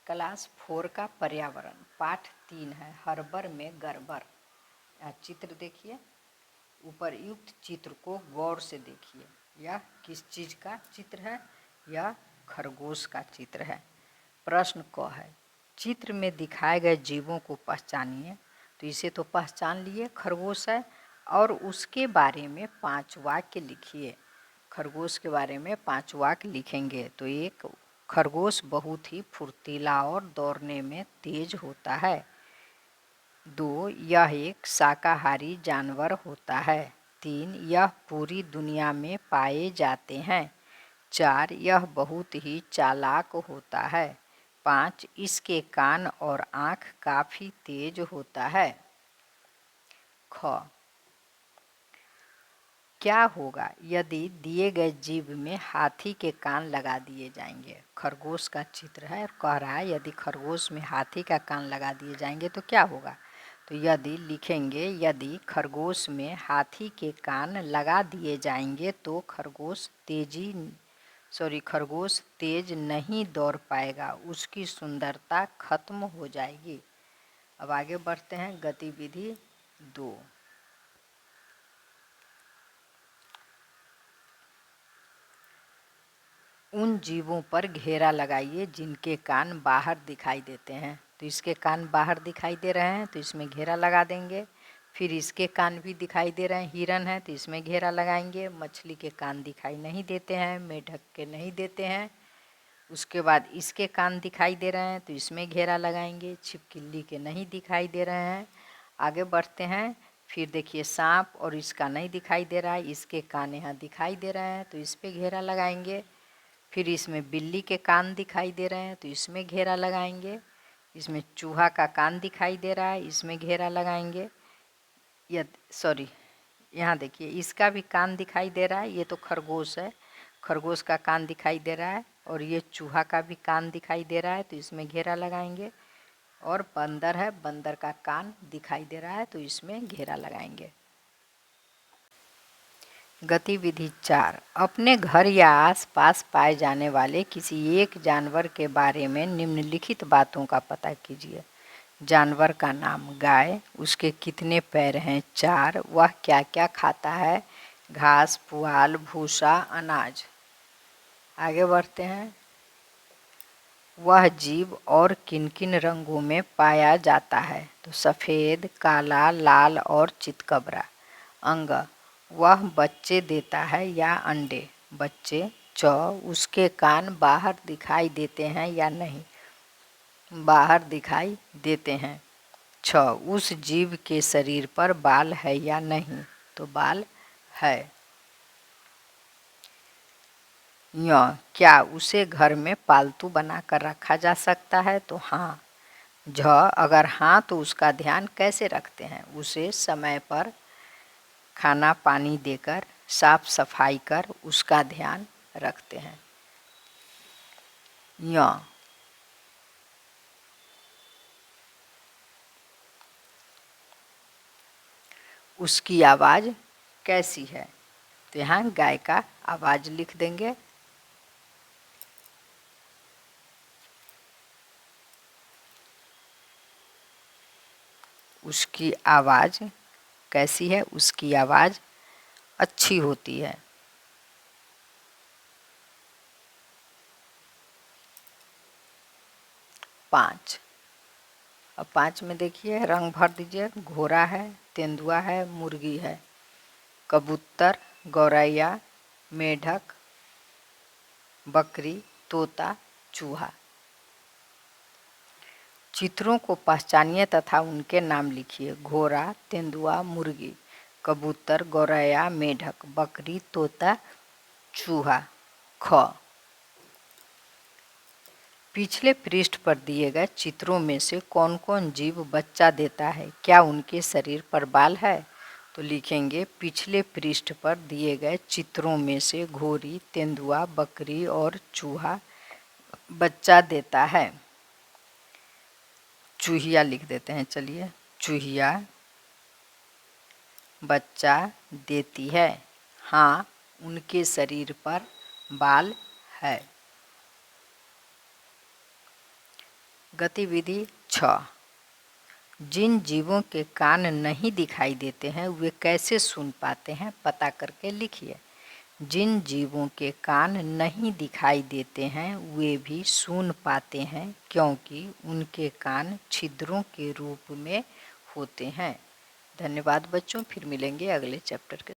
Class 4 का पर्यावरण पाठ 3 है हर्बर में गड़बड़। चित्र देखिए, उपरयुक्त चित्र को गौर से देखिए। यह किस चीज का चित्र है? यह खरगोश का चित्र है। प्रश्न क है, चित्र में दिखाए गए जीवों को पहचानिए। तो इसे तो पहचान लिए, खरगोश है। और उसके बारे में 5 वाक्य लिखिए। खरगोश के बारे में 5 वाक्य लिखेंगे। तो एक, खरगोश बहुत ही फुर्तीला और दौड़ने में तेज होता है। 2, यह एक शाकाहारी जानवर होता है। 3, यह पूरी दुनिया में पाए जाते हैं। 4, यह बहुत ही चालाक होता है। 5, इसके कान और आँख काफ़ी तेज होता है। ख, क्या होगा यदि दिए गए जीव में हाथी के कान लगा दिए जाएंगे? खरगोश का चित्र है और कह रहा है यदि खरगोश में हाथी का कान लगा दिए जाएंगे तो क्या होगा। तो यदि लिखेंगे, यदि खरगोश में हाथी के कान लगा दिए जाएंगे तो खरगोश तेज नहीं दौड़ पाएगा, उसकी सुंदरता खत्म हो जाएगी। अब आगे बढ़ते हैं। गतिविधि 2, उन जीवों पर घेरा लगाइए जिनके कान बाहर दिखाई देते हैं। तो इसके कान बाहर दिखाई दे रहे हैं तो इसमें घेरा लगा देंगे। फिर इसके कान भी दिखाई दे रहे हैं, हिरन है तो इसमें घेरा लगाएंगे। मछली के कान दिखाई नहीं देते हैं, मेढक के नहीं देते हैं। उसके बाद इसके कान दिखाई दे रहे हैं तो इसमें घेरा लगाएंगे। छिपकली के नहीं दिखाई दे रहे हैं। आगे बढ़ते हैं। फिर देखिए, सांप और इसका नहीं दिखाई दे रहा है, इसके कान यहाँ दिखाई दे रहे हैं तो इस पर घेरा लगाएंगे। फिर इसमें बिल्ली के कान दिखाई दे रहे हैं तो इसमें घेरा लगाएंगे। इसमें चूहा का कान दिखाई दे रहा है, इसमें घेरा लगाएंगे। यहाँ देखिए, इसका भी कान दिखाई दे रहा है, ये तो खरगोश है, खरगोश का कान दिखाई दे रहा है। और ये चूहा का भी कान दिखाई दे रहा है तो इसमें घेरा लगाएंगे। और बंदर है, बंदर का कान दिखाई दे रहा है तो इसमें घेरा लगाएंगे। गतिविधि 4, अपने घर या आसपास पाए जाने वाले किसी एक जानवर के बारे में निम्नलिखित बातों का पता कीजिए। जानवर का नाम गाय, उसके कितने पैर हैं? 4, वह क्या क्या खाता है? घास, पुआल, भूसा, अनाज। आगे बढ़ते हैं। वह जीव और किन किन रंगों में पाया जाता है? तो सफ़ेद, काला, लाल और चितकबरा। अंग, वह बच्चे देता है या अंडे? बच्चे। च, उसके कान बाहर दिखाई देते हैं या नहीं? बाहर दिखाई देते हैं। 6, उस जीव के शरीर पर बाल है या नहीं? तो बाल है। य, क्या उसे घर में पालतू बनाकर रखा जा सकता है? तो हाँ। झ, अगर हाँ तो उसका ध्यान कैसे रखते हैं? उसे समय पर खाना पानी देकर, साफ सफाई कर उसका ध्यान रखते हैं। य, उसकी आवाज़ कैसी है? तो यहाँ गाय का आवाज़ लिख देंगे। उसकी आवाज़ कैसी है? उसकी आवाज़ अच्छी होती है। 5, अब 5 में देखिए, रंग भर दीजिए। घोड़ा है, तेंदुआ है, मुर्गी है, कबूतर, गौरैया, मेढक, बकरी, तोता, चूहा। चित्रों को पहचानिए तथा उनके नाम लिखिए। घोड़ा, तेंदुआ, मुर्गी, कबूतर, गौरैया, मेढक, बकरी, तोता, चूहा। ख, पिछले पृष्ठ पर दिए गए चित्रों में से कौन कौन जीव बच्चा देता है? क्या उनके शरीर पर बाल है? तो लिखेंगे, पिछले पृष्ठ पर दिए गए चित्रों में से घोड़ी, तेंदुआ, बकरी और चूहा बच्चा देता है। चूहिया लिख देते हैं, चलिए। चूहिया बच्चा देती है। हाँ, उनके शरीर पर बाल है। गतिविधि 6। जिन जीवों के कान नहीं दिखाई देते हैं वे कैसे सुन पाते हैं, पता करके लिखिए। जिन जीवों के कान नहीं दिखाई देते हैं वे भी सुन पाते हैं क्योंकि उनके कान छिद्रों के रूप में होते हैं। धन्यवाद बच्चों, फिर मिलेंगे अगले चैप्टर के